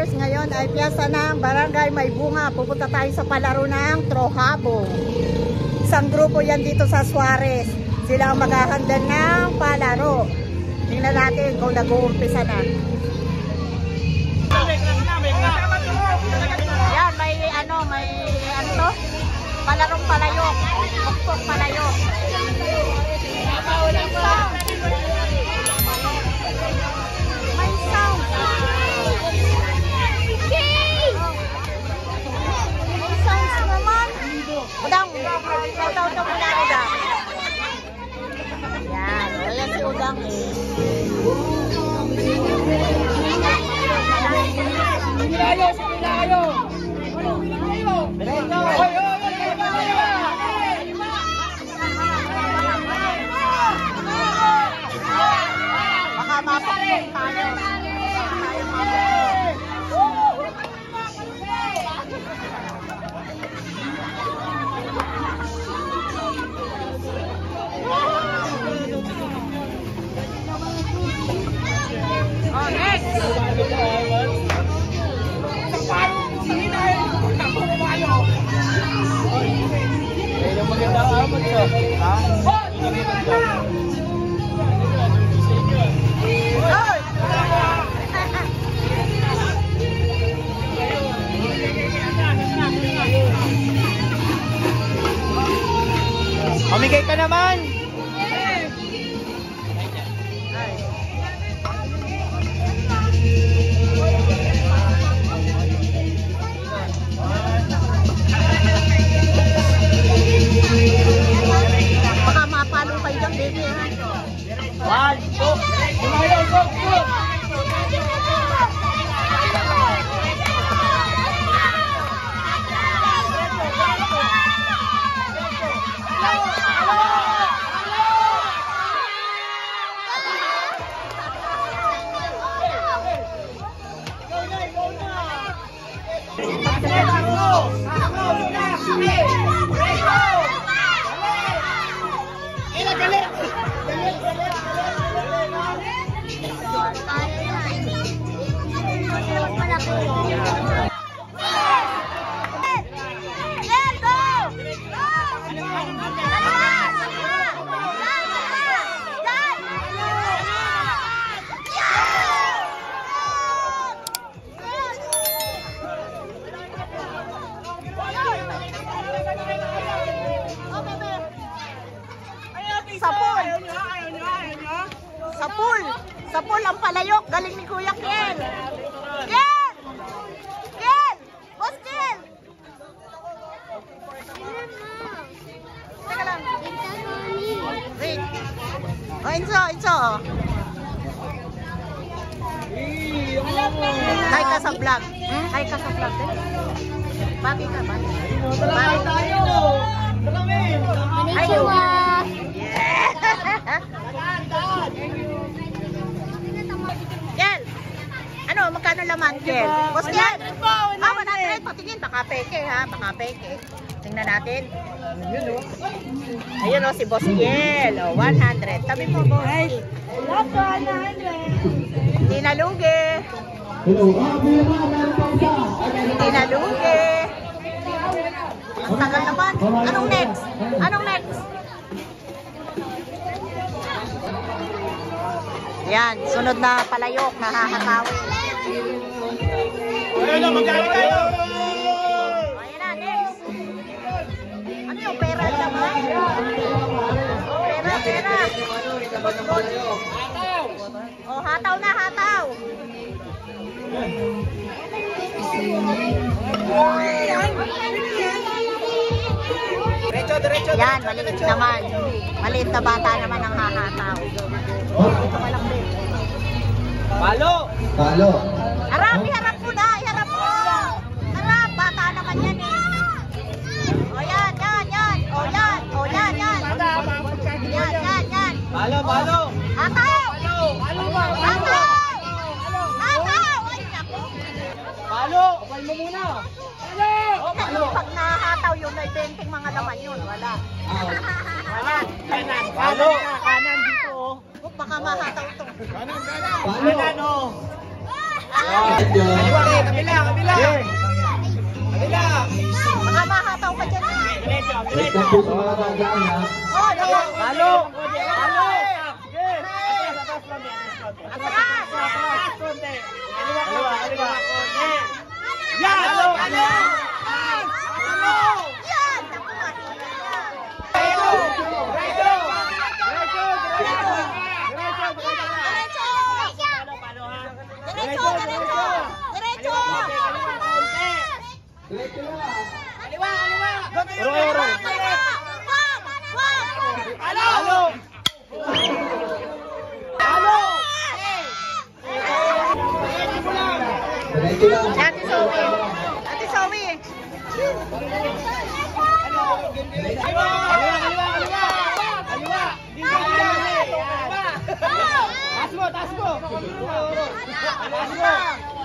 Suarez, ngayon ay piyesta ng Barangay May Bunga. Pupunta tayo sa palaro ng Trohabong. Isang grupo yan dito sa Suarez. Sila ang maghahandle ng palaro. Tingnan natin kung nag-uumpisa na. Yan, may ano to? Palarong palayok. Pukpok palayok. May sound. May sounds naman. Udang, shout-out na muna, Udang. Yan, ayan si Udang eh. Sinilayo, sinilayo. Diretso. Baka mapakong tayo. Oh, next! Yung magandang amat siya. Pamigay ka naman! Baka mapalo kayo dyan, baby, ha? 1, 2, go! Sapul ang palayok, galing ni Kuya Ken. Ken! Ken! Boss Ken! Teka lang. Wait. Oh, Inso. Hi ka sa vlog. Hi ka sa vlog. Bati ka, bati. Bati tayo. Hi, Kel, ano, magkano laman, Kel? Boss Kel? 100. Patingin, baka peke ha, baka peke. Tingnan natin. Ayun o, si Boss Kel. 100. Tabi mo, Boss. Love 100. Hindi nalugi. Hindi nalugi. Ang tagal naman. Anong next? Yan, sunod na palayok na hahakawin. Ayun na, magkano tayo? Ayan na, next. Ano yung pera naman? Pera. Oh, hataw na, hataw. Diretso. Yan, maliit naman. Maliit na bata naman ang hahataw. Ito ka lang din. Palo. Harap mo na, iharap mo. Harap, bata naman yan eh. O yan. O yan. Yan. Palo. Hataw. Ay, naku. Palo. Kapal mo muna. Pag nahataw yun, may 20 mga laman yun. Wala. Palo. Kanan dito. Baka mahataw ito. Kanan. Palo. Kanan o. Kaliwa rin. Kabila. Baka mahataw ka dyan. Wait lang po sa mga tandaan ha. Oh, dalawa. Palo. Atras. Kaliwa. Yan! Palo. Yan. Diretso. Oro. Palo. Diretso lang. Ate Zoe. Kaliwa.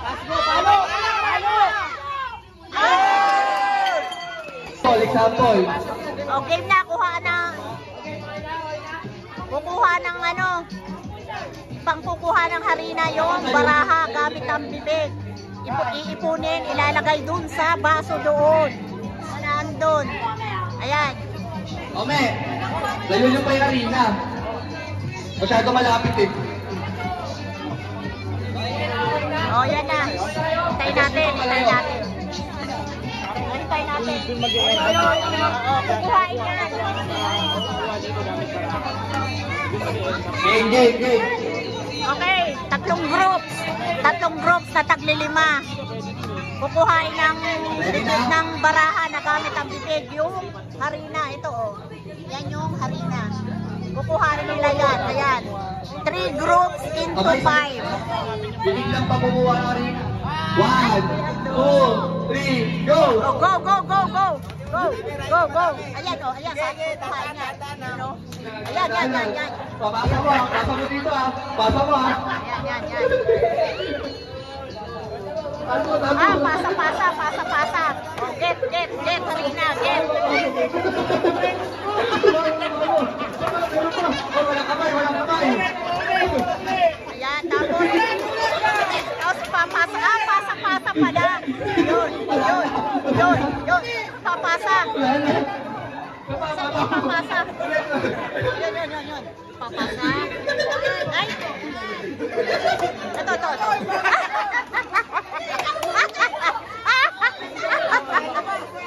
Taas mo. Palo. Example. O, game na. Kukuha ng pangkukuha ng harina yung baraha gamit ang bibig. Iipunin, ilalagay dun sa baso doon. Nandun. Ayan. Ome, layo nyo pa yung harina. Masyado malapit eh. O, yan na. Hintay natin. Oo, kukuhain yan. Game. Okay, tatlong groups na tagli-5. Kukuhain ng baraha na gamit ang bibig. Yung harina, ito yan yung harina. Kukuhain nila yan. Ayan. 3 groups into 5. Bibig lang pa kumuha ng harina. 1, 2, 3, go! Go. Ayan, ayan. Kukuhain yan. Ayan. Pasa mo dito ha. Pasa mo ha. Ayan. Pasa. Oh, get, harina, get. Walang kamay. Ayan, tapos pasa pala. Yun. Papasa. Papasa. Yun. Papasa. Ay. Ito.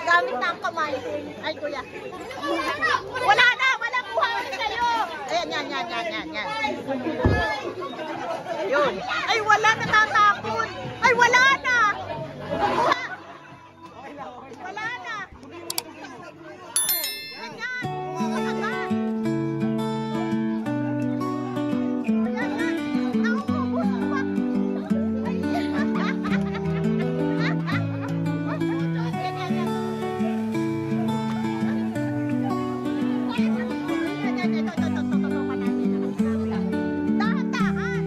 Gamit na ang kamay. Ay, kuya. Wala kuha ulit kayo. Ayan. Yun. Ay, wala, natatapon. Ay, wala na. Kuha. Wala na. Ganyan. Agad. Naubos pa. Dahan-dahan.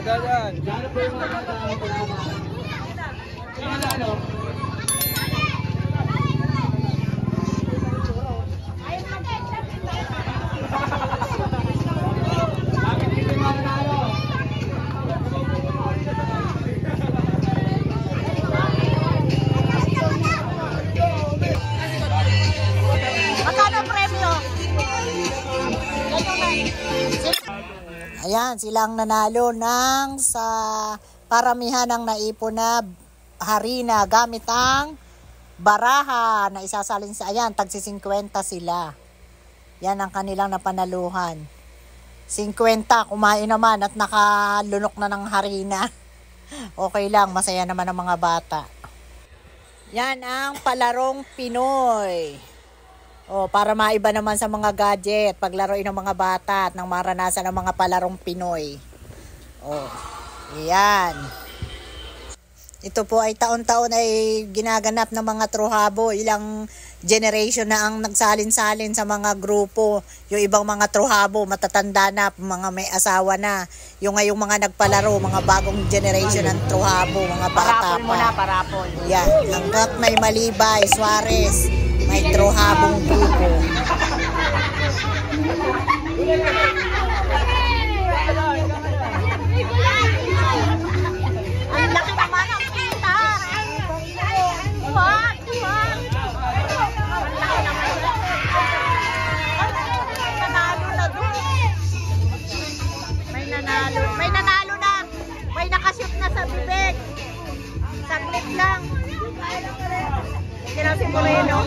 Dadan. Gano'n po yung mga salamat. Ano? Magkano premyo? Ayan, silang nanalo ng sa paramihan ng naipon na harina gamit ang baraha na isasalin sa ayan, tagsi 50 sila. Yan ang kanilang napanaluhan. 50, kumain naman at nakalunok na ng harina. Okay lang, masaya naman ang mga bata. Yan ang palarong Pinoy. O, para maiba naman sa mga gadget, paglaruin ng mga bata at nang maranasan ng mga palarong Pinoy. O, yan. Ito po ay taon-taon ay ginaganap ng mga truhabo. Ilang generation na ang nagsalin-salin sa mga grupo. Yung ibang mga truhabo, matatanda na, mga may asawa na. Yung ngayong mga nagpalaro, mga bagong generation ng truhabo, mga bata pa. Parapol. Yan, hanggat may Malibay, Suarez, may truhabong grupo. Ang laki naman ang kita. What? Nanalo na doon. May nanalo. May nanalo na. May nakashoot na sa bibig. Saglit lang. Kaya si Moreno.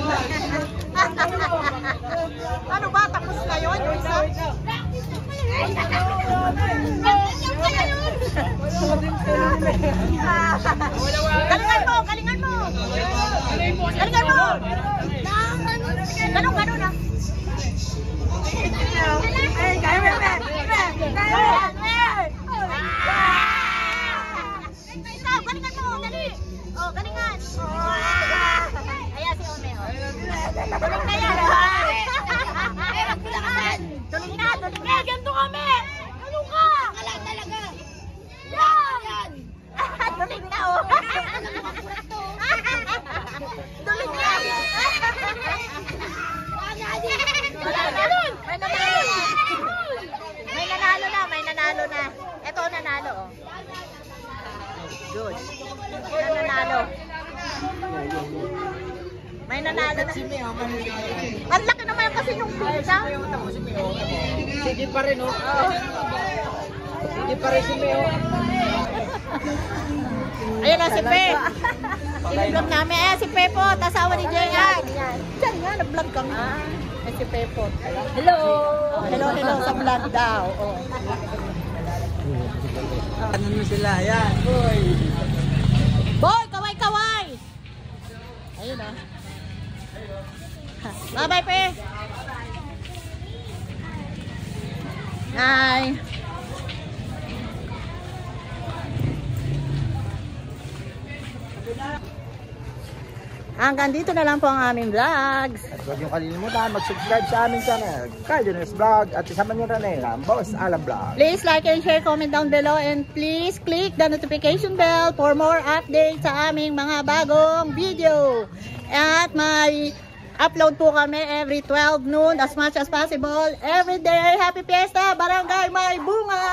Ano ba? Tapos na yun? Yung isa? Galingan mo! Galingan mo! Galingan mo! Ganun na. Galingan mo! Dali! Oh, galingan! Ayan si Ome. Tuloy na yan! Tuloy na! Ganto kami! Ano ka? Kala talaga! Yan! Tuloy na oh! Tuloy na! May nanalo na! Ito nanalo oh. Good. Nanalo. May nanalo na. Ang laki naman kasi yung pizza. Sige pa rin, oh. Sige pa rin si Meo. Ayun na si Pe. I-vlog namin. Si Pe po, tasawa ni Jay. Diyan nga, nag-vlog kami. Si Pe po. Hello. Hello sa vlog daw. Ano mo sila? Yan. Boy. Boy, kaway-kaway. Ayun oh. Bye-bye, Pe. Hi. Hanggang dito na lang po ang aming vlogs. At huwag niyong kalilimutan mag-subscribe sa aming channel, Cardinals Vlog, at isama niyo rin ang Boss Alam Vlog. Please like and share, comment down below, and please click the notification bell for more updates sa aming mga bagong video. At may upload po kami every 12 noon as much as possible. Every day, Happy Fiesta, Barangay May Bunga!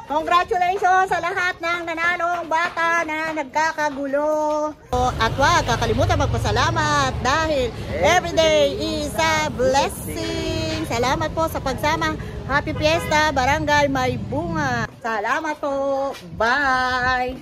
Congratulations sa lahat ng nanalong bata na nagkakagulo. At huwag kakalimutan magpasalamat dahil everyday is a blessing. Salamat po sa pagsama. Happy Fiesta, Barangay May Bunga. Salamat po. Bye!